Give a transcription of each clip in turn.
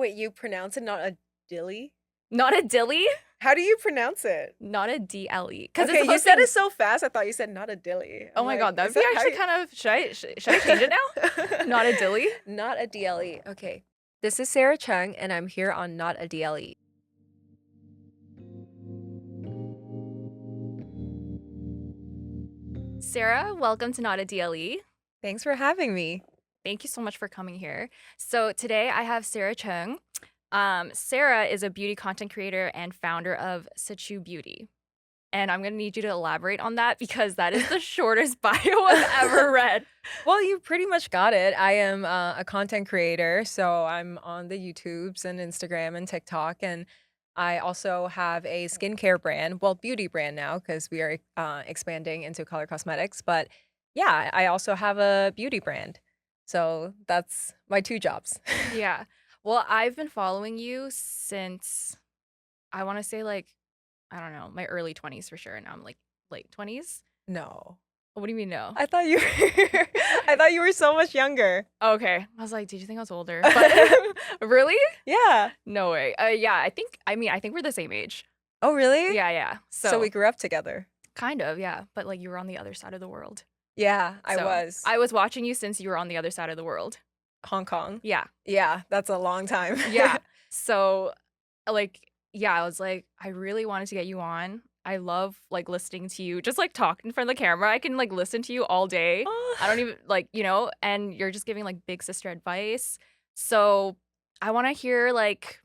Wait, you pronounce it not a dilly? Not a D.L.E, How do you pronounce it? not a D.L.E. Because it's Okay, you supposed said to. it so fast. I thought you said not a dilly. Oh I'm my like, god, that is would be that how actually you? kind of. Should I change it now? Not a D.L.E. Not a D.L.E. Okay. This is Sarah Chung, and I'm here on Not a D.L.E. Sarah, welcome to Not a D.L.E. Thanks for having me. Thank you so much for coming here. So today I have Sarah Cheung. Sarah is a beauty content creator and founder of SACHEU Beauty. And I'm going to need you to elaborate on that because that is the shortest bio I've ever read. Well, you pretty much got it. I am a content creator, so I'm on the YouTubes and Instagram and TikTok, and I also have a skincare brand, well, beauty brand now because we are expanding into color cosmetics. But yeah, I also have a beauty brand, so that's my two jobs. Yeah. Well, I've been following you since I want to say I don't know, my early 20s for sure. And now I'm like late 20s. No, What do you mean no? I thought you were, I thought you were so much younger. Okay. I was like, did you think I was older? But really? Yeah. No way. Yeah, I think we're the same age. Oh, really? Yeah, yeah. So we So grew up together. kind of, yeah. But like you were on the other side of the world. Yeah, I So was. I was watching you since you were on the other side of the world. Hong Kong. Yeah. Yeah, that's a long time. Yeah. So yeah, I was like, I really wanted to get you on. I love like listening to you just like talk in front of the camera. I can like listen to you all day. I don't Oh. even and you're just giving like big sister advice. So I want to hear like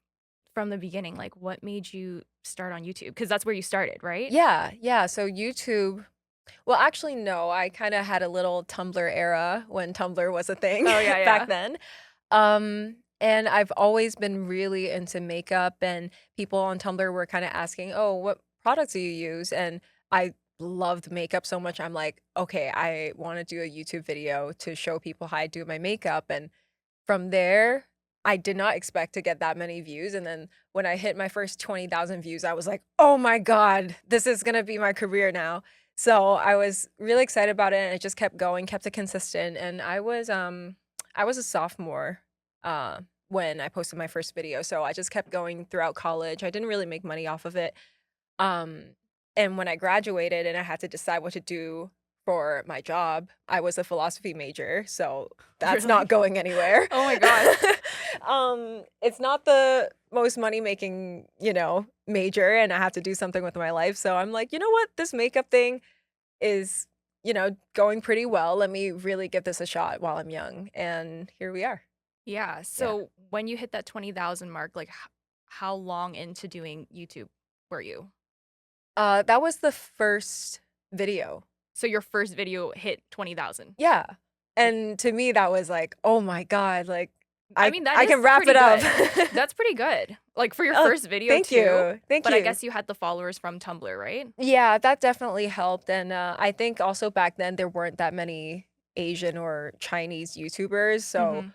from the beginning, like what made you start on YouTube? Because that's where you started, right? Yeah, yeah, so YouTube well, actually, no, I kinda had a little Tumblr era when Tumblr was a thing Oh yeah, back yeah. then. And I've always been really into makeup, and people on Tumblr were kinda asking, "Oh, what products do you use?" And I loved makeup so much, I'm like, "Okay, I wanna do a YouTube video to show people how I do my makeup," and from there, I did not expect to get that many views, and then when I hit my first 20,000 views, I was like, "Oh my god, this is gonna be my career now." So, I was really excited about it, and I just kept going, kept it consistent, and I was a sophomore, when I posted my first video, so I just kept going throughout college. I didn't really make money off of it, um, and when I graduated and I had to decide what to do for my job, I was a philosophy major, so that's not Really? going anywhere. Oh my god. It's not the most money-making, major, and I have to do something with my life, so I'm like, "You know what? This makeup thing is, going pretty well. Let me really give this a shot while I'm young," and here we are. Yeah. Yeah. So when you hit that 20,000 mark, like how long into doing YouTube were you? That was the first video. So your first video hit 20,000. Yeah, and to me, that was like, "Oh my god," like, I I mean, that I is can wrap pretty it up. good. That's pretty good. Like for your Oh, first video thank too. you, thank But I you. guess you had the followers from Tumblr, right? Yeah, that definitely helped, and, I think also back then there weren't that many Asian or Chinese YouTubers, so Mm-hmm.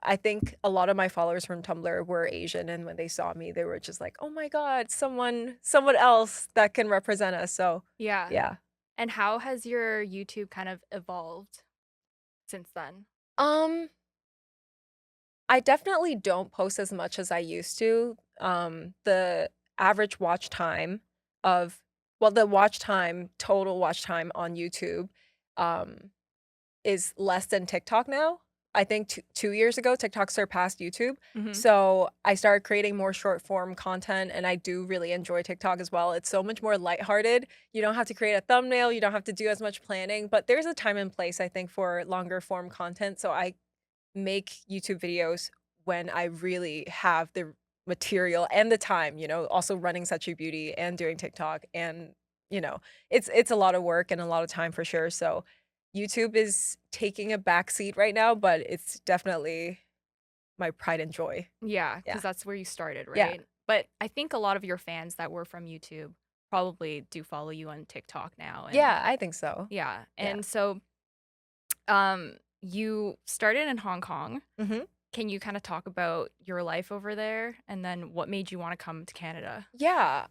I think a lot of my followers from Tumblr were Asian, and when they saw me, they were just like, "Oh my god, someone else that can represent us," so, Yeah. yeah. And how has your YouTube kind of evolved since then? Um, I definitely don't post as much as I used to. The average watch time of the watch time, total watch time on YouTube, um, is less than TikTok now. I think 2 years ago, TikTok surpassed YouTube. Mm-hmm. So I started creating more short form content, and I do really enjoy TikTok as well. It's so much more lighthearted. You don't have to create a thumbnail, you don't have to do as much planning, but there's a time and place, I think, for longer form content. So I make YouTube videos when I really have the material and the time, also running Such a Beauty and doing TikTok and, it's a lot of work and a lot of time for sure. So YouTube is taking a back seat right now, but it's definitely my pride and joy. Yeah, Yeah. because that's where you started, Yeah. right? But I think a lot of your fans that were from YouTube probably do follow you on TikTok now. And Yeah, I think so. yeah. Yeah. And so you started in Hong Kong. Mhm. Can you kind of talk about your life over there and then what made you want to come to Canada? Yeah,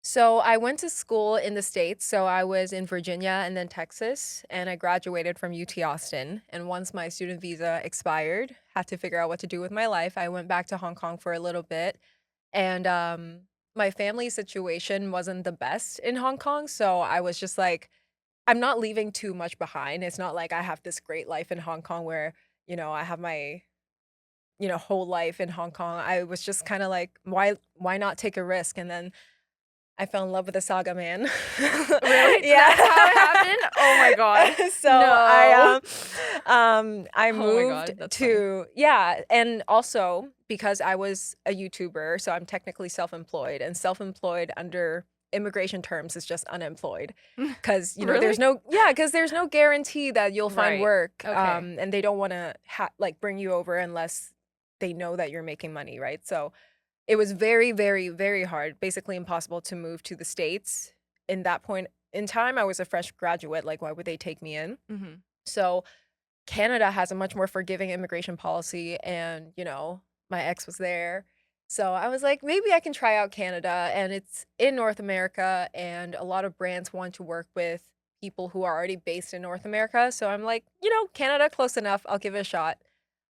So I went to school in the States. So I was in Virginia and then Texas, and I graduated from UT Austin. And once my student visa expired, had to figure out what to do with my life. I went back to Hong Kong for a little bit, and my family situation wasn't the best in Hong Kong. So I was just like, I'm not leaving too much behind. It's not like I have this great life in Hong Kong where, I have my whole life in Hong Kong. I was just kind of like, why not take a risk? And then I fell in love with the Saga man. Really? That's how it Yeah. happened? Oh my god. So No. I Oh my moved god, that's funny. to yeah, and also because I was a YouTuber, so I'm technically self-employed, and self-employed under immigration terms is just unemployed. Because Really? there's no guarantee that you'll find Right. work, Okay. and they don't wanna like, bring you over unless they know that you're making money, right? So it was very, very, very hard, basically impossible to move to the States. In that point in time, I was a fresh graduate, like, why would they take me in? Mhm. So, Canada has a much more forgiving immigration policy and, my ex was there. So, I was like, "Maybe I can try out Canada," and it's in North America, and a lot of brands want to work with people who are already based in North America, so I'm like, Canada, close enough, I'll give it a shot."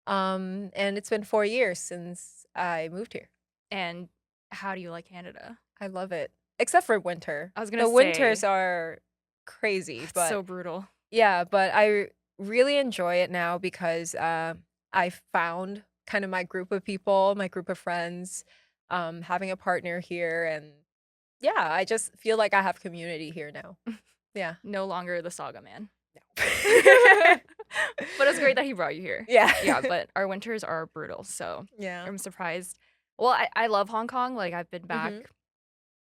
And it's been 4 years since I moved here. And how do you like Canada? I love it, except for winter. I was gonna The winters say, are crazy, it's but so brutal. yeah, but I really enjoy it now because, I found kind of my group of people, my group of friends, having a partner here, and yeah, I just feel like I have community here now. Yeah. No longer the Saga man. No. But it's great that he brought you here. Yeah. Yeah, but our winters are brutal, so Yeah. I'm surprised. Well, I love Hong Kong, like, I've been back Mhm.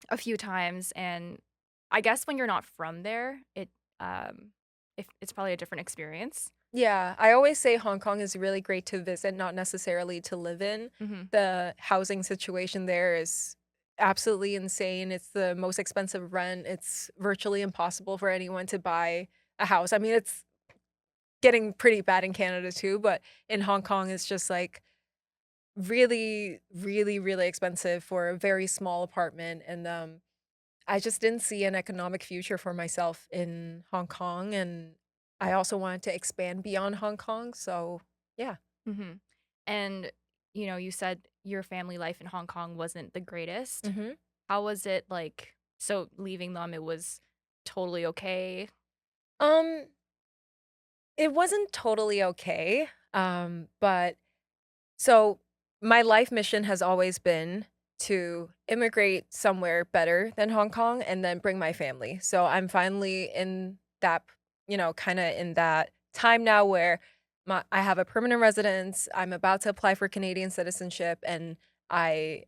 a few times, and I guess when you're not from there, um, if it's probably a different experience. Yeah, I always say Hong Kong is really great to visit, not necessarily to live in. Mhm. The housing situation there is absolutely insane. It's the most expensive rent. It's virtually impossible for anyone to buy a house. I mean, it's getting pretty bad in Canada too, but in Hong Kong, it's just like really, really, really expensive for a very small apartment. And I just didn't see an economic future for myself in Hong Kong, and I also wanted to expand beyond Hong Kong, so yeah. Mhm. And, you said your family life in Hong Kong wasn't the greatest. Mhm. How was it like so leaving them, it was totally okay? Um, it wasn't totally okay, but so my life mission has always been to immigrate somewhere better than Hong Kong and then bring my family. So I'm finally in that, kinda in that time now where I have a permanent residence, I'm about to apply for Canadian citizenship, and I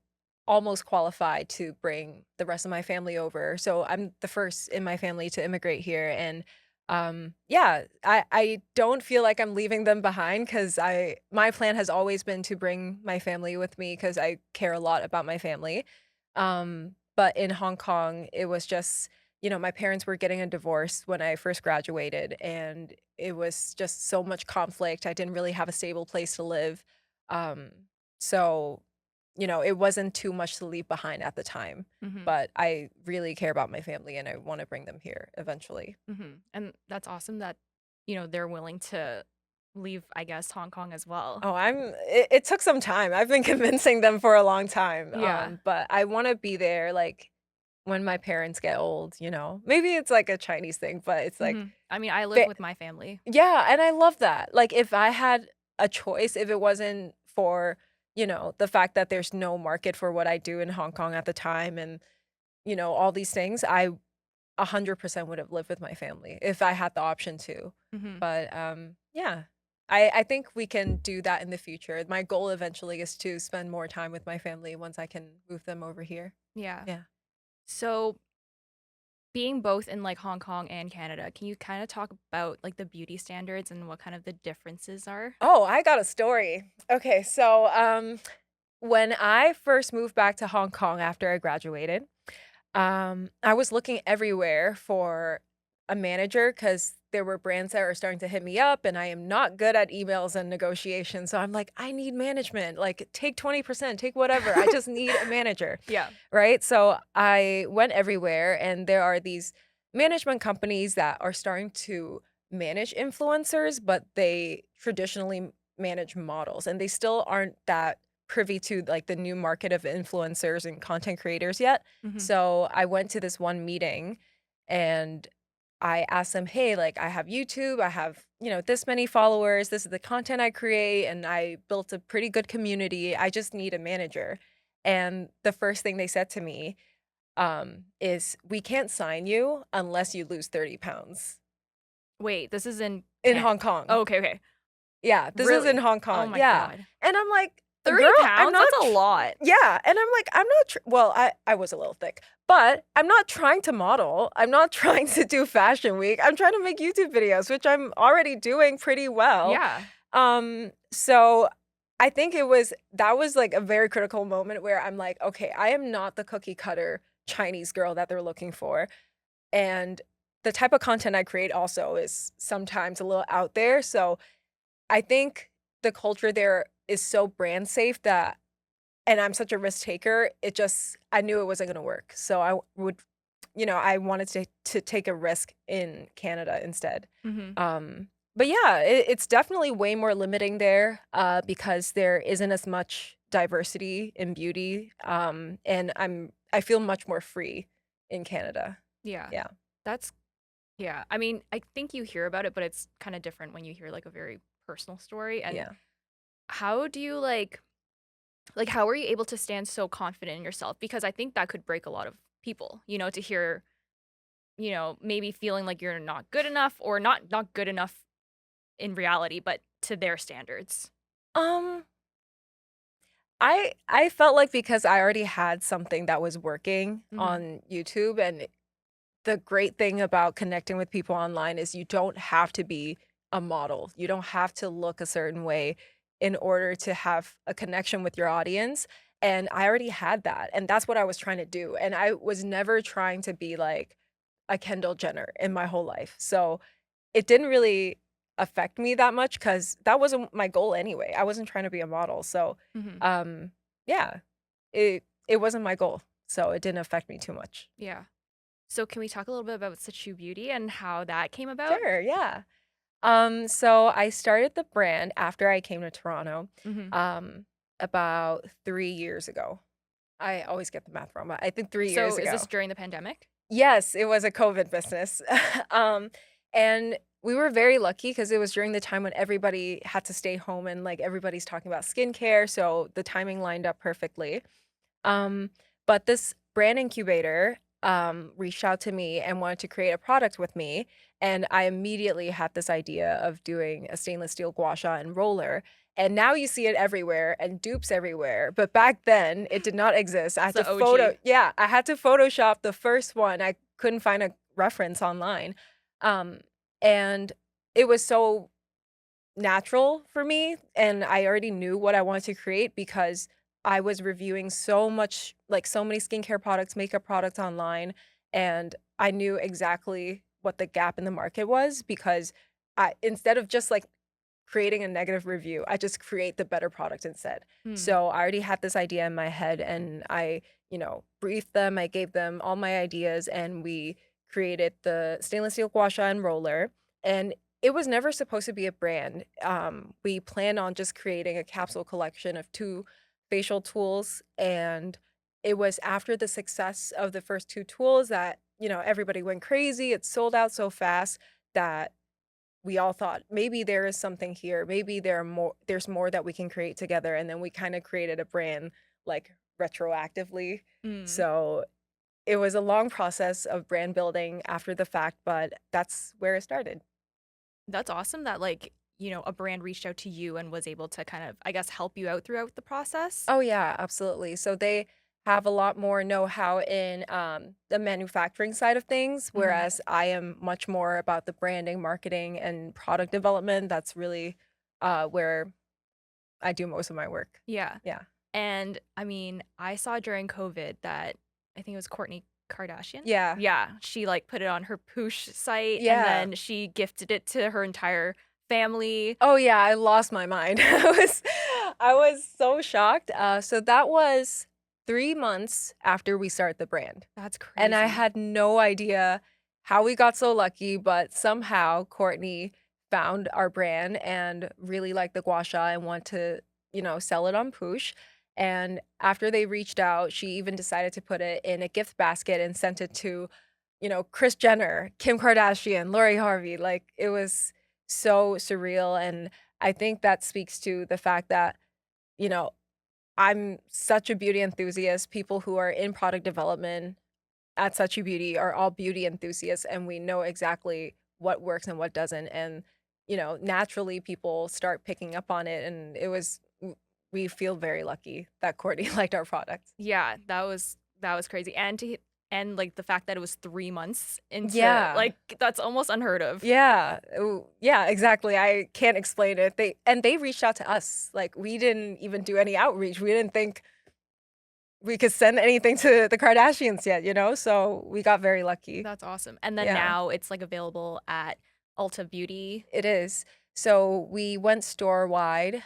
almost qualified to bring the rest of my family over. So I'm the first in my family to immigrate here, and yeah, I don't feel like I'm leaving them behind because I my plan has always been to bring my family with me because I care a lot about my family. But in Hong Kong, it was just, my parents were getting a divorce when I first graduated, and it was just so much conflict. I didn't really have a stable place to live. Um, so, it wasn't too much to leave behind at the time. Mhm. But I really care about my family and I want to bring them here eventually. Mhm. And that's awesome that, they're willing to leave, I guess, Hong Kong as well. Oh, it took some time. I've been convincing them for a long time, Yeah. but I wanna be there, like, when my parents get old, you know? Maybe it's, like, a Chinese thing, but it's, like, Mhm. I mean, I live fa with my family. yeah, and I love that. Like, if I had a choice, if it wasn't for, the fact that there's no market for what I do in Hong Kong at the time and, all these things, I 100% would have lived with my family if I had the option to. Mhm. But, yeah. I think we can do that in the future. My goal eventually is to spend more time with my family once I can move them over here. Yeah. Yeah. So, being both in, like, Hong Kong and Canada, can you kinda talk about, like, the beauty standards and what kind of the differences are? Oh, I got a story. Okay, so, when I first moved back to Hong Kong after I graduated, I was looking everywhere for a manager because there were brands that were starting to hit me up, and I am not good at emails and negotiations. So I'm like, I need management. Like, take 20%, take whatever. I just need a manager. Yeah. Right. So I went everywhere, and there are these management companies that are starting to manage influencers, but they traditionally manage models, and they still aren't that privy to like the new market of influencers and content creators yet. Mhm. So I went to this one meeting, and I asked them, "Hey, like I have YouTube, I have, this many followers, this is the content I create, and I built a pretty good community. I just need a manager." And the first thing they said to me, is, "We can't sign you unless you lose 30 pounds." Wait, this is in In Can Hong Kong. Oh, okay, okay. Yeah, this is in Really? Hong Oh Kong, my yeah. god. And I'm like, 30 "Girl, I'm pounds? not That's a lot. yeah, and I'm like, "I'm not well, I was a little thick, but I'm not trying to model, I'm not trying to do Fashion Week, I'm trying to make YouTube videos, which I'm already doing pretty well." Yeah. So I think that was, like, a very critical moment where I'm like, "Okay, I am not the cookie cutter Chinese girl that they're looking for." And the type of content I create also is sometimes a little out there, so I think the culture there is so brand safe that and I'm such a risk taker, I knew it wasn't gonna work. So I wanted to take a risk in Canada instead. Mhm. But yeah, it's definitely way more limiting there, because there isn't as much diversity in beauty, and I feel much more free in Canada. Yeah. Yeah, That's yeah. I mean, I think you hear about it, but it's kinda different when you hear, like, a very personal story, and yeah. how do you, how are you able to stand so confident in yourself? Because I think that could break a lot of people, to hear, maybe feeling like you're not good enough or not good enough in reality, but to their standards. Um, I felt like because I already had something that was working Mhm. on YouTube, and the great thing about connecting with people online is you don't have to be a model. You don't have to look a certain way in order to have a connection with your audience. And I already had that. And that's what I was trying to do. And I was never trying to be like a Kendall Jenner in my whole life. So it didn't really affect me that much because that wasn't my goal anyway. I wasn't trying to be a model. So Mhm. um yeah, it wasn't my goal. So it didn't affect me too much. Yeah. So can we talk a little bit about SACHEU Beauty and how that came about? Sure, yeah. So I started the brand after I came to Toronto, Mhm. um, about 3 years ago. I always get the math wrong, but I think 3 So years is this ago. during the pandemic? Yes, it was a COVID business. Um, and we were very lucky because it was during the time when everybody had to stay home and, like, everybody's talking about skincare, so the timing lined up perfectly. Um, but this brand incubator, reached out to me and wanted to create a product with me, and I immediately had this idea of doing a stainless steel gua sha and roller, and now you see it everywhere and dupes everywhere, but back then, it did not exist. I It's had the to OG. I had to Photoshop the first one. I couldn't find a reference online, um, and it was so natural for me, and I already knew what I wanted to create because I was reviewing so many skincare products, makeup products online, and I knew exactly what the gap in the market was because I instead of just, like, creating a negative review, I just create the better product instead. Mm. So, I already had this idea in my head, and I, briefed them, I gave them all my ideas, and we created the stainless steel gua sha and roller, and it was never supposed to be a brand. We planned on just creating a capsule collection of 2 facial tools, and it was after the success of the first 2 tools that, everybody went crazy, it sold out so fast that we all thought, "Maybe there is something here, maybe there's more that we can create together," and then we kinda created a brand, like, retroactively. Mm. So, it was a long process of brand building after the fact, but that's where it started. That's awesome that, a brand reached out to you and was able to kind of, I guess, help you out throughout the process. Oh, yeah, absolutely. So they have a lot more know-how in, the manufacturing side of things, Mhm. whereas I am much more about the branding, marketing, and product development. That's really, where I do most of my work. Yeah. Yeah. And I mean, I saw during COVID that I think it was Courtney Kardashian? Yeah. Yeah, she, like, put it on her Poosh site, and Yeah. then she gifted it to her entire family. Oh, yeah, I lost my mind. I was so shocked. So that was 3 months after we started the brand, That's and I crazy. had no idea how we got so lucky, but somehow Courtney found our brand and really liked the gua sha and want to, sell it on Poosh, and after they reached out, she even decided to put it in a gift basket and sent it to, Kris Jenner, Kim Kardashian, Lori Harvey, like, it was so surreal, and I think that speaks to the fact that, you know, I'm such a beauty enthusiast. People who are in product development at SACHEU Beauty are all beauty enthusiasts, and we know exactly what works and what doesn't, and, naturally, people start picking up on it, and we feel very lucky that Courtney liked our product. Yeah, that was crazy, and, like, the fact that it was 3 months into Yeah. like, that's almost unheard of. Yeah. Ooh, yeah, exactly. I can't explain it. They reached out to us. Like, we didn't even do any outreach. We didn't think we could send anything to the Kardashians yet, So we got very lucky. That's awesome, and then Yeah, now it's, like, available at Ulta Beauty. it is. So we went store wide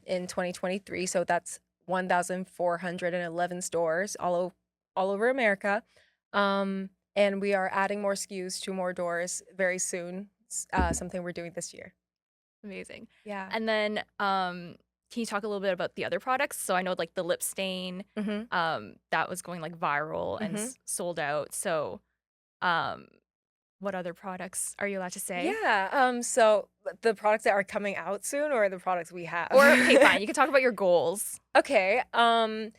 in 2023. So that's 1,411 stores all over America. And we are adding more SKUs to more doors very soon. Something we're doing this year. Amazing. Yeah. And then, can you talk a little bit about the other products? So I know, like, the lip stain, Mhm. that was going, like, viral and Mhm. sold out. So, um, what other products are you allowed to say? Yeah, so the products that are coming out soon or the products we have? Or okay, fine, you can talk about your goals. Okay,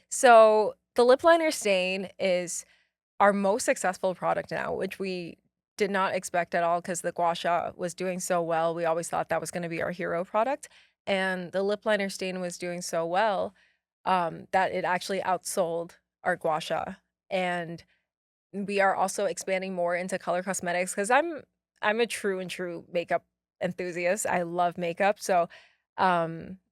so the lip liner stain is our most successful product now, which we did not expect at all because the gua sha was doing so well. We always thought that was gonna be our hero product, and the lip liner stain was doing so well, that it actually outsold our gua sha, and we are also expanding more into color cosmetics because I'm a true and true makeup enthusiast. I love makeup, so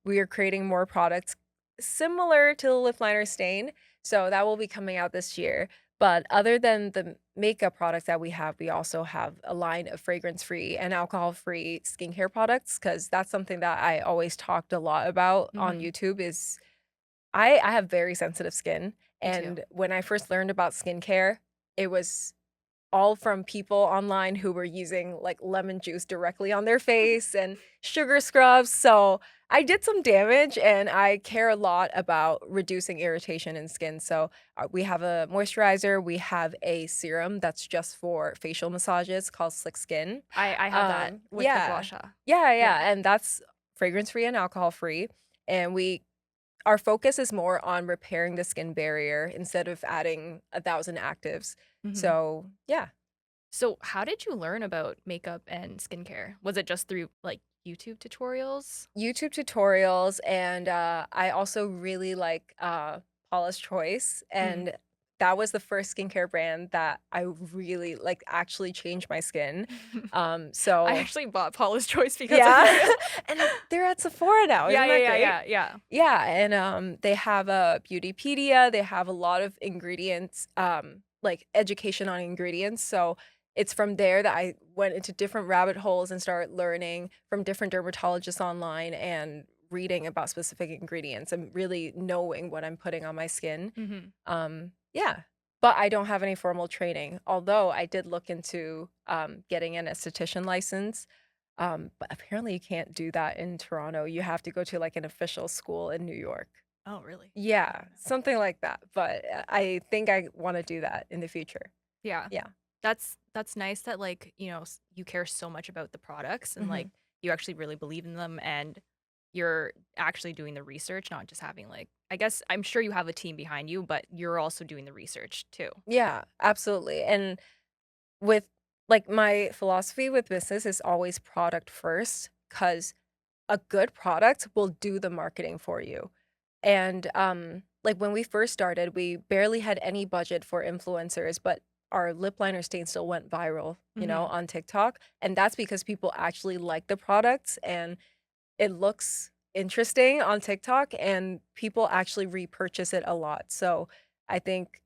we are creating more products similar to the lip liner stain. So that will be coming out this year. But other than the makeup products that we have, we also have a line of fragrance-free and alcohol-free skincare products because that's something that I always talked a lot about on Mhm. YouTube is I have very sensitive skin, Me too. and when I first learned about skincare, it was all from people online who were using, like, lemon juice directly on their face and sugar scrubs, so I did some damage, and I care a lot about reducing irritation in skin, so, we have a moisturizer, we have a serum that's just for facial massages called Slick Skin. I have that with the gua Yeah. sha. Yeah, Yeah. yeah, and that's fragrance-free and alcohol-free, and our focus is more on repairing the skin barrier instead of adding 1,000 actives. Mhm. So, yeah. So how did you learn about makeup and skincare? Was it just through, like, YouTube tutorials? YouTube tutorials, and, I also really like, Paula's Choice, Mhm. and that was the first skincare brand that I really, like, actually changed my skin. I So actually bought Paula's Choice because of yeah, you. and they're at Sephora now, Yeah, isn't yeah, that yeah, great? yeah, yeah. Yeah, and, they have a Beautypedia, they have a lot of ingredients, like, education on ingredients, so it's from there that I went into different rabbit holes and started learning from different dermatologists online and reading about specific ingredients and really knowing what I'm putting on my skin. Mhm. Yeah, but I don't have any formal training, although I did look into, getting an esthetician license, but apparently you can't do that in Toronto, you have to go to, like, an official school in New York. Oh, really? I Yeah, didn't know. something like that, but, I think I wanna do that in the future. Yeah. Yeah. That's nice that, like, you care so much about the products and, like, Mhm. you actually really believe in them and you're actually doing the research, not just having, like I guess I'm sure you have a team behind you, but you're also doing the research too. Yeah, absolutely, and with like, my philosophy with business is always product first, cause a good product will do the marketing for you. And, like, when we first started, we barely had any budget for influencers, but our lip liner stain still went viral, Mhm. on TikTok, and that's because people actually like the products, and it looks interesting on TikTok, and people actually repurchase it a lot, so I think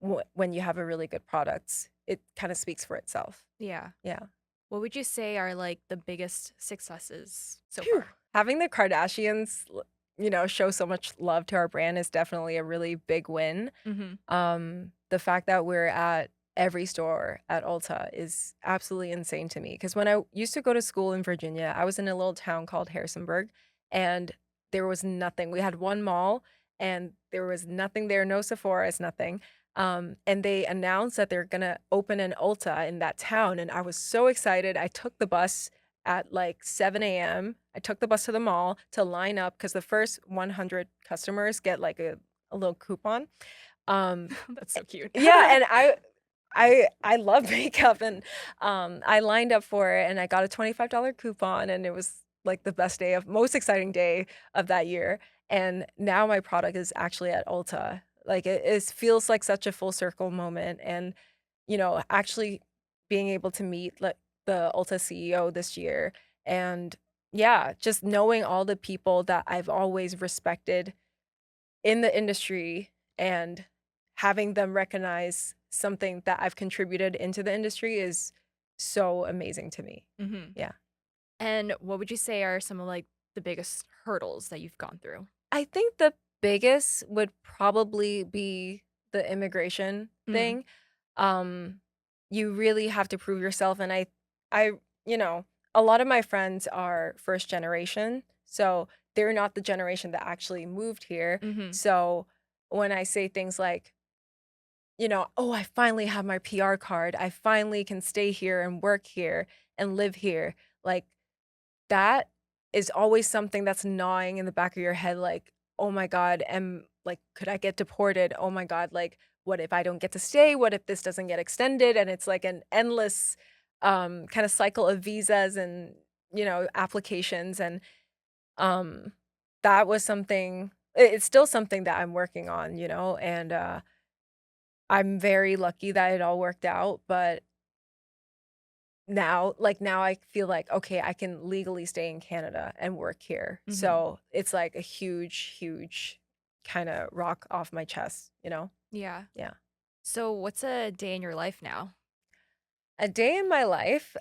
when you have a really good product, it kind of speaks for itself. Yeah. Yeah. What would you say are like the biggest successes so Phew. far? Having the Kardashians, show so much love to our brand is definitely a really big win. Mhm. The fact that we're at every store at Ulta is absolutely insane to me. Because when I used to go to school in Virginia, I was in a little town called Harrisonburg, and there was nothing. We had one mall, and there was nothing there, no Sephora's, nothing. And they announced that they're gonna open an Ulta in that town, and I was so excited. I took the bus at like 7 a.m. I took the bus to the mall to line up because the first 100 customers get like a little coupon. Um, That's so cute. yeah, and I love makeup, and I lined up for it, and I got a $25 coupon, and it was like the best day of most exciting day of that year. And now my product is actually at Ulta. Like it feels like such a full circle moment, and actually being able to meet like the Ulta CEO this year, and yeah, just knowing all the people that I've always respected in the industry and having them recognize something that I've contributed into the industry is so amazing to me. Mhm. Yeah. And what would you say are some of like the biggest hurdles that you've gone through? I think the biggest would probably be the immigration Mhm. thing. Um, you really have to prove yourself, and I, you know, a lot of my friends are first generation, so they're not the generation that actually moved here. Mhm. So when I say things like, "Oh, I finally have my PR card. I finally can stay here and work here and live here." Like that is always something that's gnawing in the back of your head, like, "Oh my god, could I get deported? Oh my god, like, what if I don't get to stay? What if this doesn't get extended?" And it's like an endless, kinda cycle of visas and, applications, and, um, that was something it's still something that I'm working on, and, I'm very lucky that it all worked out, but now I feel like, okay, I can legally stay in Canada and work here. Mhm. So, it's like a huge, huge kinda rock off my chest, you know? Yeah. Yeah. So what's a day in your life now? A day in my life,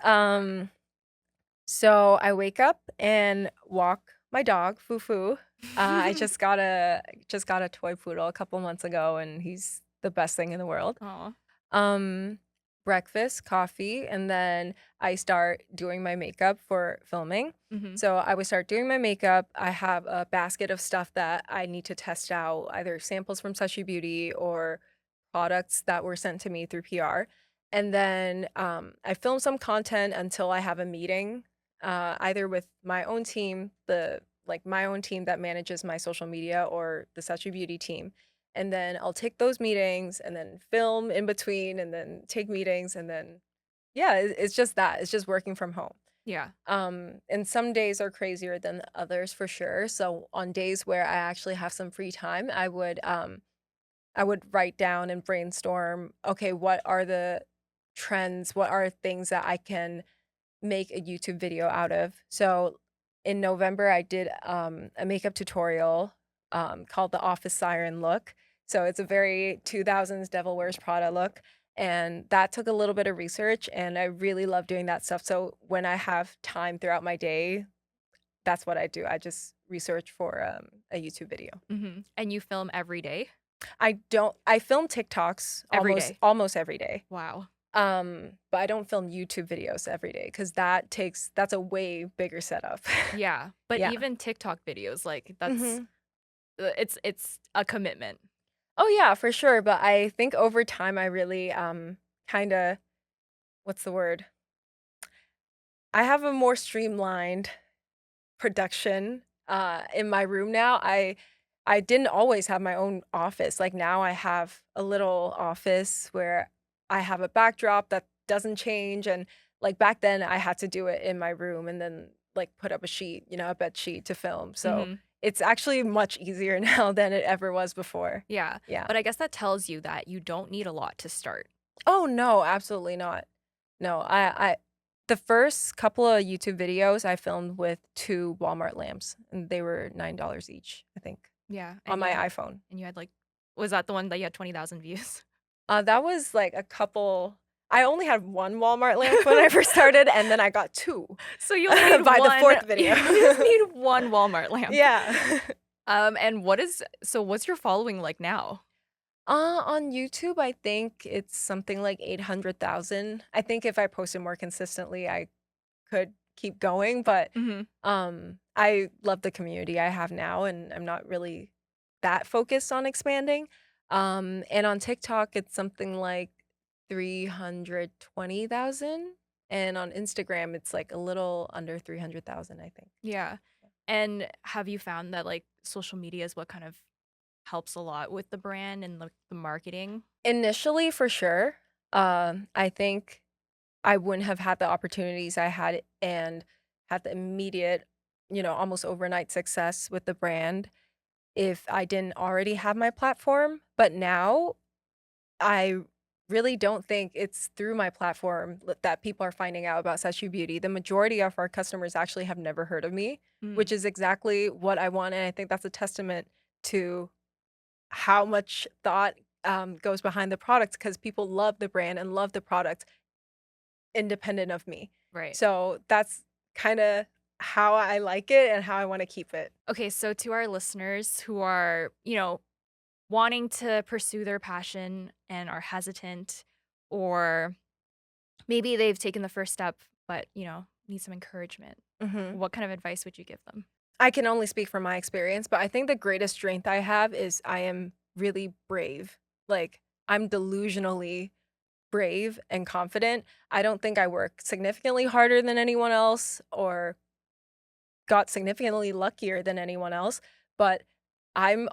so I wake up and walk my dog, Fufu. I just got a toy poodle a couple months ago, and he's the best thing in the world. Aw. Um, Breakfast, coffee, and then I start doing my makeup for filming. Mhm. So I would start doing my makeup. I have a basket of stuff that I need to test out, either samples from SACHEU Beauty or products that were sent to me through PR. And then I film some content until I have a meeting, either with my own team, my own team that manages my social media, or the SACHEU Beauty team. And then I'll take those meetings and then film in between and then take meetings, and then yeah, it's just that. It's just working from home. Yeah. And some days are crazier than others for sure. So on days where I actually have some free time, I would write down and brainstorm, okay, what are the trends? What are things that I can make a YouTube video out of? So in November, I did a makeup tutorial called the Office Siren look. So it's a very 2000s Devil Wears Prada look. And that took a little bit of research, and I really love doing that stuff. So when I have time throughout my day, that's what I do. I just research for a YouTube video. Mhm. And you film every day? I film TikToks Every almost day. almost every day. Wow. But I don't film YouTube videos every day because that's a way bigger setup. Yeah. But Yeah. even TikTok videos, like that's Mhm. it's a commitment. Oh, yeah, for sure, but I think over time I really, kinda what's the word? I have a more streamlined production, in my room now. I didn't always have my own office. Like, now I have a little office where I have a backdrop that doesn't change, and, like, back then, I had to do it in my room and then, like, put up a sheet, a bed sheet to film, so Mhm. it's actually much easier now than it ever was before. Yeah. Yeah. But I guess that tells you that you don't need a lot to start. Oh, no, absolutely not. No, the first couple of YouTube videos I filmed with 2 Walmart lamps, and they were $9 each, I think, Yeah. on And you my had iPhone. like was that the one that you had 20,000 views? That was like a couple. I only had one Walmart lamp when I first started, and then I got two So you only need by the one. fourth video. You just need one Walmart lamp. Yeah. And what's your following like now? On YouTube, I think it's something like 800,000. I think if I posted more consistently, I could keep going, but Mhm. I love the community I have now, and I'm not really that focused on expanding. And on TikTok, it's something like 320,000, and on Instagram, it's like a little under 300,000, I think. Yeah. And have you found that like social media is what kind of helps a lot with the brand and the marketing? Initially, for sure. I think I wouldn't have had the opportunities I had and had the immediate, almost overnight success with the brand if I didn't already have my platform. But now I really don't think it's through my platform that people are finding out about SACHEU Beauty. The majority of our customers actually have never heard of me, Mm, which is exactly what I want. And I think that's a testament to how much thought goes behind the product because people love the brand and love the product independent of me. right. So that's kind of how I like it and how I want to keep it. Okay, so to our listeners who are, wanting to pursue their passion and are hesitant, or maybe they've taken the first step but, need some encouragement, Hmm. what kind of advice would you give them? I can only speak from my experience, but I think the greatest strength I have is I am really brave. Like, I'm delusionally brave and confident. I don't think I work significantly harder than anyone else or got significantly luckier than anyone else, but I've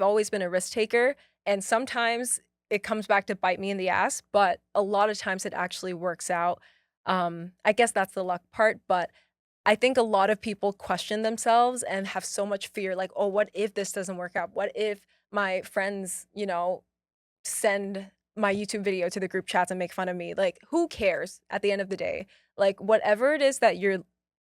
always been a risk taker, and sometimes it comes back to bite me in the ass, but a lot of times it actually works out. I guess that's the luck part, but I think a lot of people question themselves and have so much fear like, "Oh, what if this doesn't work out? What if my friends, send my YouTube video to the group chats and make fun of me?" Like, who cares at the end of the day? Like, whatever it is that you're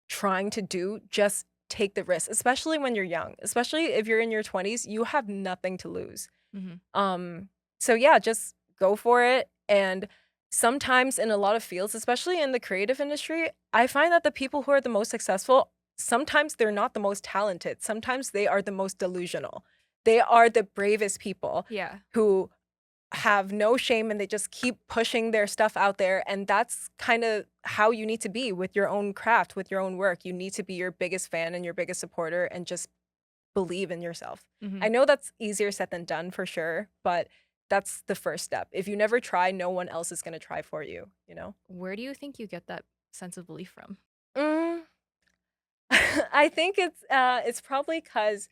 trying to do, just take the risk, especially when you're young. Especially if you're in your 20s, you have nothing to lose. Mhm. Um, so yeah, just go for it. And sometimes in a lot of fields, especially in the creative industry, I find that the people who are the most successful, sometimes they're not the most talented. Sometimes they are the most delusional. They are the bravest people Yeah. who have no shame and they just keep pushing their stuff out there, and that's kind of how you need to be with your own craft, with your own work. You need to be your biggest fan and your biggest supporter and just believe in yourself. I Mhm. know that's easier said than done for sure, but that's the first step. If you never try, no one else is going to try for you, you know? Where do you think you get that sense of belief from? Mm, I think it's probably cuz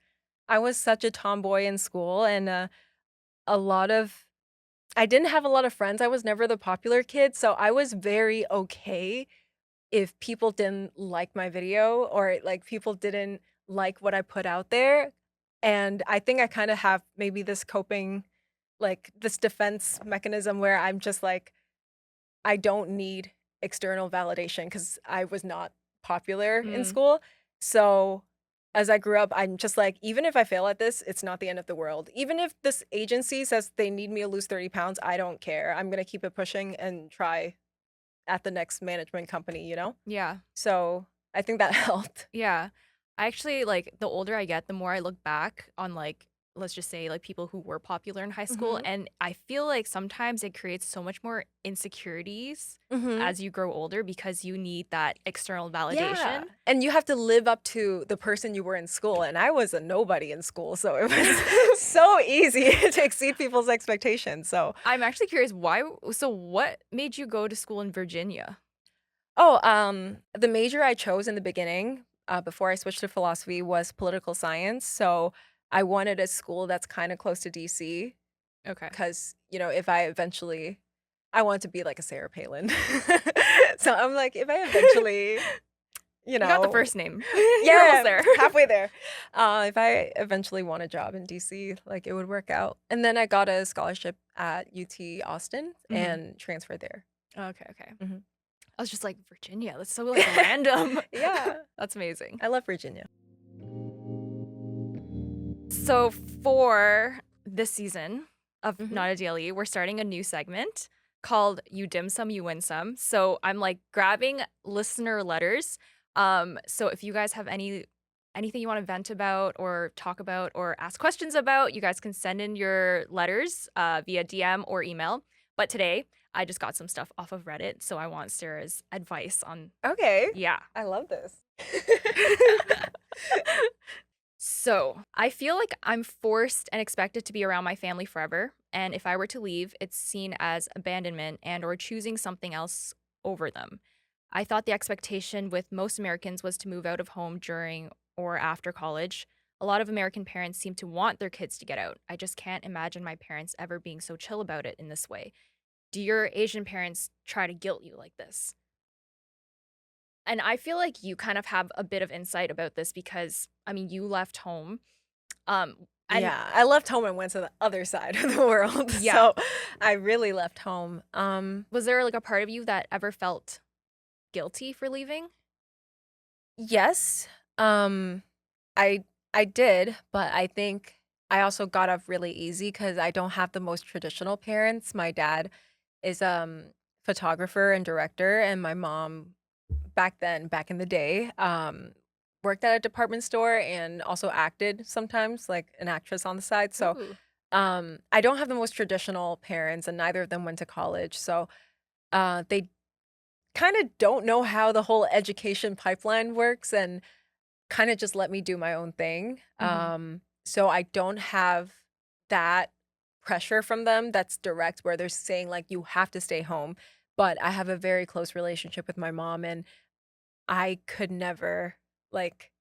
I was such a tomboy in school and a lot of I didn't have a lot of friends. I was never the popular kid, so I was very okay if people didn't like my video or like people didn't like what I put out there. And I think I kind of have maybe this coping, like this defense mechanism where I'm just like, I don't need external validation because I was not popular in Mm, school. So as I grew up, I'm just like, even if I fail at this, it's not the end of the world. Even if this agency says they need me to lose 30 pounds, I don't care. I'm going to keep it pushing and try at the next management company, you know? yeah. So I think that helped. Yeah. I actually like the older I get, the more I look back on like let's just say like people who were popular in high school, Mhm. and I feel like sometimes it creates so much more insecurities Mhm. as you grow older because you need that external Yeah, validation. and you have to live up to the person you were in school, and I was a nobody in school, so it was so easy to exceed people's expectations, so I'm actually curious why so what made you go to school in Virginia? oh, the major I chose in the beginning, before I switched to philosophy was political science, so I wanted a school that's kinda close to DC Okay. because if I eventually I want to be like a Sarah Palin. So I'm like, if I eventually, you You got the know first name. You're almost yeah, there. halfway there. If I eventually want a job in DC, like, it would work out. And then I got a scholarship at UT Austin Mhm. and transferred there. Okay, okay. Mhm. I was just like, Virginia, that's so like random. Yeah, That's amazing. I love Virginia. So for this season of Mhm. Not a D.L.E, we're starting a new segment called You Dim Sum, You Win Some. So I'm like grabbing listener letters. So if you guys have anything you want to vent about or talk about or ask questions about, you guys can send in your letters via DM or email. But today, I just got some stuff off of Reddit, so I want Sarah's advice on, Okay. yeah. I love this. So, I feel like I'm forced and expected to be around my family forever, and if I were to leave, it's seen as abandonment and or choosing something else over them. I thought the expectation with most Americans was to move out of home during or after college. A lot of American parents seem to want their kids to get out. I just can't imagine my parents ever being so chill about it in this way. Do your Asian parents try to guilt you like this? And I feel like you kind of have a bit of insight about this because, I mean, you left home. And Yeah, I left home and went to the other side of the world, yeah, so I really left home. was there like a part of you that ever felt guilty for leaving? Yes, um, I I did, but I think I also got off really easy because I don't have the most traditional parents. My dad is, photographer and director, and my mom back in the day, worked at a department store and also acted sometimes, like an actress on the side, so, Ooh. I don't have the most traditional parents, and neither of them went to college, so, they kinda don't know how the whole education pipeline works and kinda just let me do my own thing, Mhm. so I don't have that pressure from them that's direct where they're saying, like, "You have to stay home," but I have a very close relationship with my mom, and I could never, like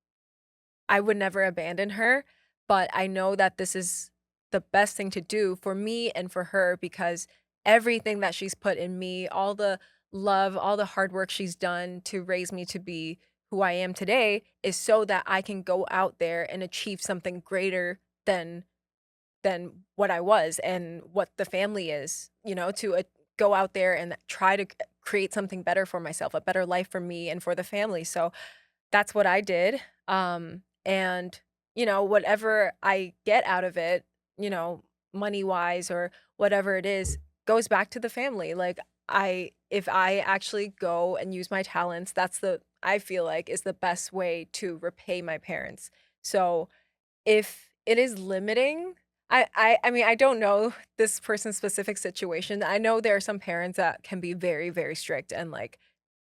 I would never abandon her, but I know that this is the best thing to do for me and for her because everything that she's put in me, all the love, all the hard work she's done to raise me to be who I am today is so that I can go out there and achieve something greater than what I was and what the family is, to go out there and try to create something better for myself, a better life for me and for the family. So that's what I did, and, whatever I get out of it, money-wise or whatever it is, goes back to the family, like, if I actually go and use my talents, I feel like is the best way to repay my parents. So, if it is limiting, I mean, I don't know this person's specific situation. I know there are some parents that can be very, very strict and, like,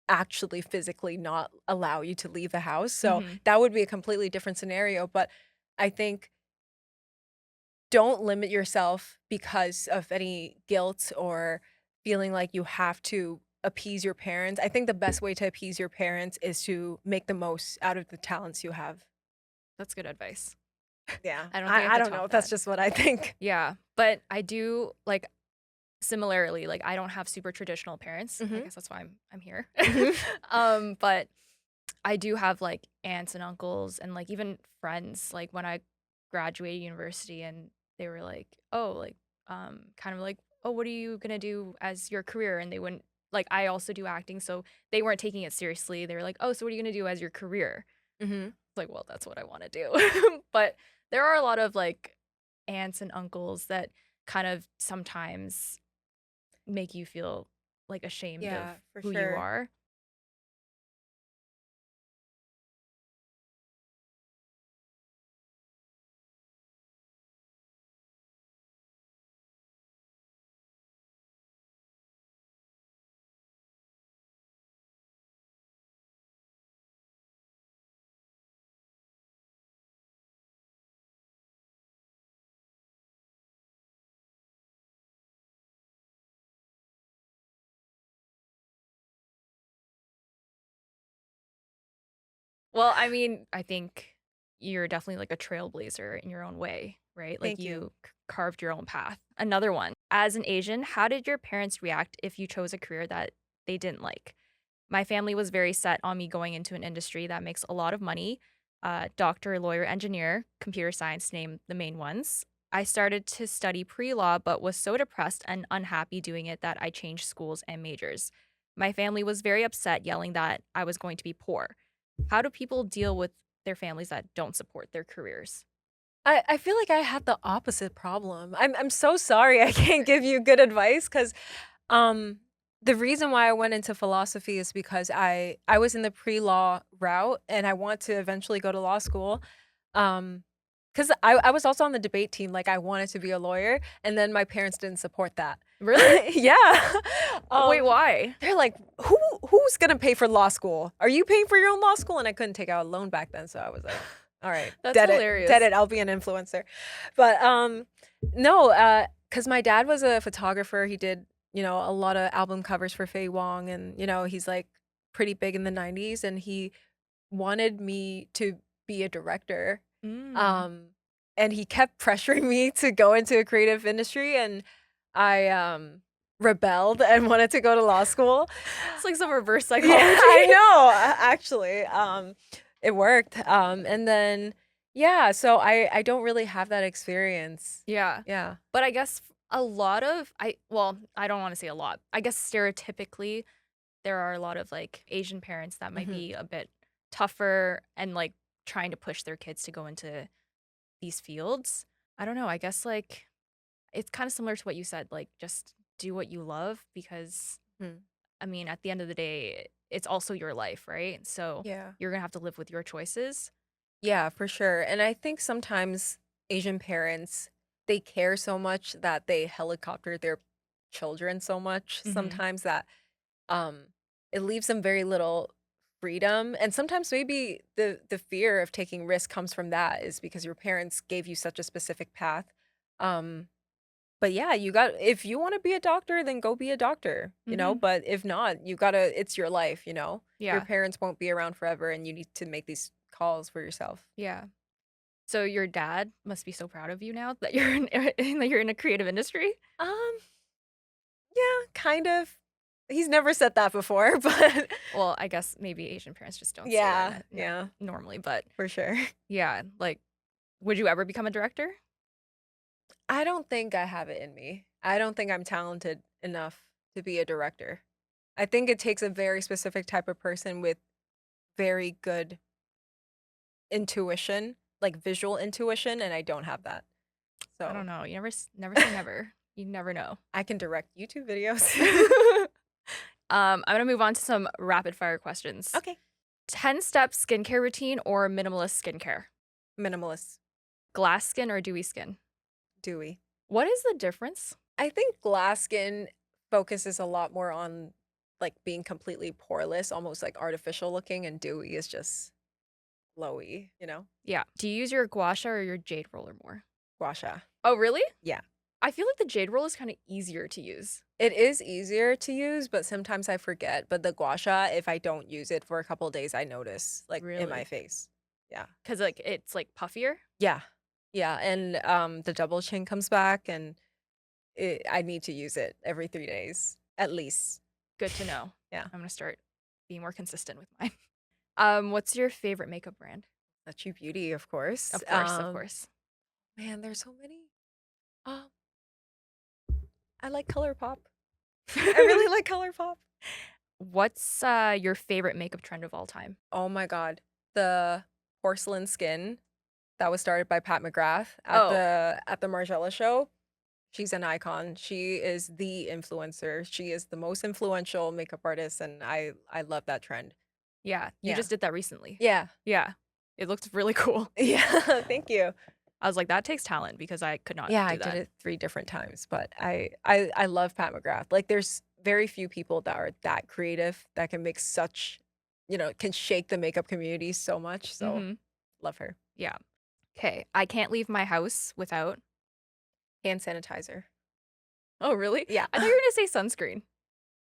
actually physically not allow you to leave the house, so Mhm. that would be a completely different scenario, but I think don't limit yourself because of any guilt or feeling like you have to appease your parents. I think the best way to appease your parents is to make the most out of the talents you have. That's good advice. Yeah, I don't think I I could don't know, top that's that. just what I think. Yeah, but I do like similarly, like I don't have super traditional parents. I Mhm, guess that's why I'm here. mhm, But I do have like aunts and uncles and like even friends like when I graduated university and they were like, "Oh, like kind of like, "Oh, what are you going to do as your career?" And they wouldn't like I also do acting, so they weren't taking it seriously. They were like, "Oh, so what are you going to do as your career?" mhm. It's like, "Well, that's what I want to do." But there are a lot of like aunts and uncles that kind of sometimes make you feel like ashamed of Yeah, for who you sure. are. Well, I mean, I think you're definitely like a trailblazer in your own way, right? Like Thank you. you carved your own path. Another one. As an Asian, how did your parents react if you chose a career that they didn't like? My family was very set on me going into an industry that makes a lot of money. Doctor, lawyer, engineer, computer science name the main ones. I started to study pre law, but was so depressed and unhappy doing it that I changed schools and majors. My family was very upset, yelling that I was going to be poor. How do people deal with their families that don't support their careers? I feel like I had the opposite problem. I'm so sorry I can't give you good advice because um, the reason why I went into philosophy is because I was in the pre-law route and I want to eventually go to law school. Um, because I was also on the debate team, like I wanted to be a lawyer, and then my parents didn't support that. Really? Yeah. Wait, Um, why? they're like, who's gonna pay for law school? Are you paying for your own law school? And I couldn't take out a loan back then, so I was like, all right, That's dead it, dead hilarious. it. I'll be an influencer. But no, because my dad was a photographer. He did, a lot of album covers for Faye Wong, and he's like pretty big in the '90s, and he wanted me to be a director. Mm. Um, and he kept pressuring me to go into a creative industry, and I rebelled and wanted to go to law school. It's like some reverse Yeah, psychology. I know. Actually, it worked. And then yeah, so I don't really have that experience. Yeah. Yeah. But I guess a lot of I don't want to say a lot. I guess stereotypically there are a lot of like Asian parents that might Mhm. be a bit tougher and like trying to push their kids to go into these fields. I don't know. I guess like it's kind of similar to what you said, like just do what you love because Mhm. I mean, at the end of the day, it's also your life, right? So Yeah. you're gonna have to live with your choices. Yeah, for sure. And I think sometimes Asian parents, they care so much that they helicopter their children so much Hmm. sometimes that um it leaves them very little freedom. And sometimes maybe the fear of taking risk comes from that is because your parents gave you such a specific path. Um but yeah, if you want to be a doctor, then go be a doctor, Hmm. but if not, it's your life. Your Yeah, parents won't be around forever and you need to make these calls for yourself. yeah. So your dad must be so proud of you now that you're in that you're in a creative industry. Um, yeah, kind of. He's never said that before, but Well, I guess maybe Asian parents just don't say yeah, that yeah, normally, but for sure. yeah, like, would you ever become a director? I don't think I have it in me. I don't think I'm talented enough to be a director. I think it takes a very specific type of person with very good intuition, like visual intuition, and I don't have that. I don't So know. You never say never. You never know. I can direct YouTube videos. I'm gonna move on to some rapid fire questions. Okay. 10-step skincare routine or minimalist skincare? Minimalist, Glass skin or dewy skin? dewy. What is the difference? I think glass skin focuses a lot more on like being completely poreless, almost like artificial looking, and dewy is just glowy. Yeah. Do you use your gua sha or your jade roller more? Gua sha. Oh, really? Yeah. I feel like the jade roll is kind of easier to use. It is easier to use, but sometimes I forget. But the gua sha, if I don't use it for a couple of days, I notice like in my Really? face. Yeah. Because like it's like puffier. Yeah. Yeah. And the double chin comes back and I need to use it every 3 days at least. Good to know. Yeah. I'm gonna start being more consistent with mine. What's your favorite makeup brand? SACHEU Beauty, of course. Of course, of course. Man, there's so many. Um, I like ColourPop. I really like ColourPop. What's your favorite makeup trend of all time? Oh my god. The porcelain skin that was started by Pat McGrath at Oh, the Margiela show. She's an icon. She is the influencer. She is the most influential makeup artist and I love that trend. yeah, you Yeah. just did that recently. Yeah. Yeah, it looked really cool. Yeah. Thank you. I was like, that takes talent because I could not Yeah, I do did that. it 3 different times, but I love Pat McGrath. Like, there's very few people that are that creative that can make such can shake the makeup community so much, so Mm-hmm. love her. Yeah. Okay, I can't leave my house without. Hand sanitizer. Oh, really? Yeah. I thought you were gonna say sunscreen.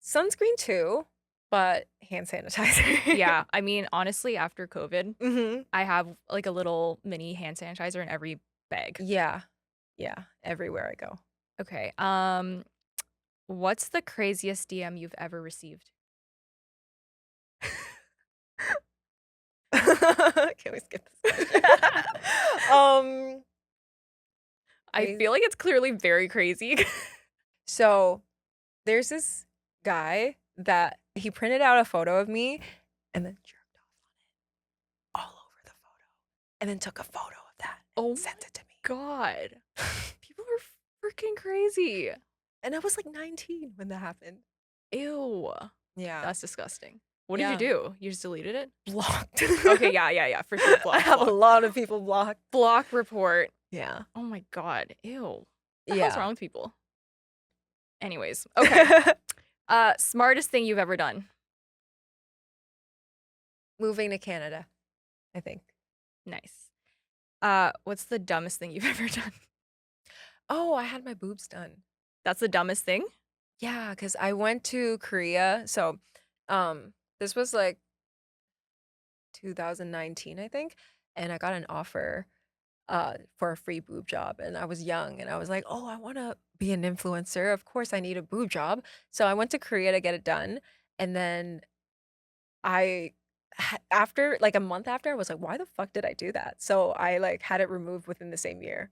Sunscreen too, but hand sanitizer. Yeah, I mean, honestly, after COVID, Mhm. I have like a little mini hand sanitizer in every bag. Yeah. Yeah, everywhere I go. Okay. What's the craziest DM you've ever received? Can we skip this question? Um, I feel like it's clearly very crazy. so there's this guy that he printed out a photo of me and then jerked off on it all over the photo and then took a photo of that and Oh sent it to me. god. People are freaking crazy. And I was like 19 when that happened. Ew. Yeah. That's disgusting. What did you Yeah. do? You just deleted it? Blocked. Okay, yeah, for sure. Block, I have a block. lot of people blocked. Block report. Yeah. Oh my god. Ew. What the hell's Yeah. wrong with people? Anyways, okay. Smartest thing you've ever done? Moving to Canada, I think. Nice. What's the dumbest thing you've ever done? Oh, I had my boobs done. That's the dumbest thing? Yeah, because I went to Korea. So, this was like 2019, I think, and I got an offer for a free boob job, and I was young, and I was like, "Oh, I want to be an influencer. Of course, I need a boob job." So I went to Korea to get it done, and then I after like a month after, I was like, "Why the fuck did I do that?" So I like had it removed within the same year.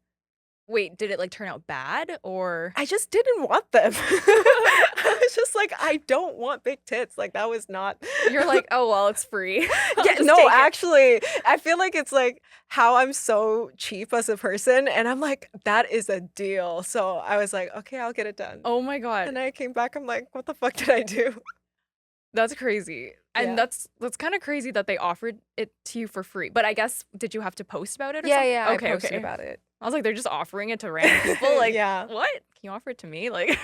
Wait, did it like turn out bad or? I just didn't want them. I was just like, I don't want big tits. Like that was not. You're like, oh well, it's free. I'll Yeah, just no, take it." actually, I feel like it's like how I'm so cheap as a person, and I'm like, that is a deal. So I was like, okay, I'll get it done. Oh my god, And I came back, I'm like, what the fuck did I do? that's crazy. And Yeah. that's kind of crazy that they offered it to you for free. But I guess did you have to post about it or Yeah, something? yeah, Okay, I posted okay. about it. I was like, they're just offering it to random people. Like, Yeah. what? Can you offer it to me? Like,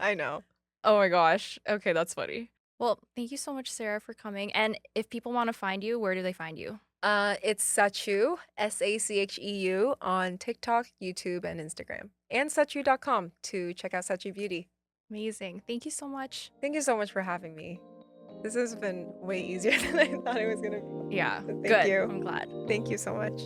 I know. oh my gosh. Okay, that's funny. Well, thank you so much, Sarah, for coming. And if people want to find you, where do they find you? It's SACHEU, SACHEU on TikTok, YouTube, and Instagram. And SACHEU.com to check out SACHEU Beauty. Amazing. Thank you so much. Thank you so much for having me. This has been way easier than I thought it was gonna be. Yeah, So thank good. you. I'm glad. Thank you so much.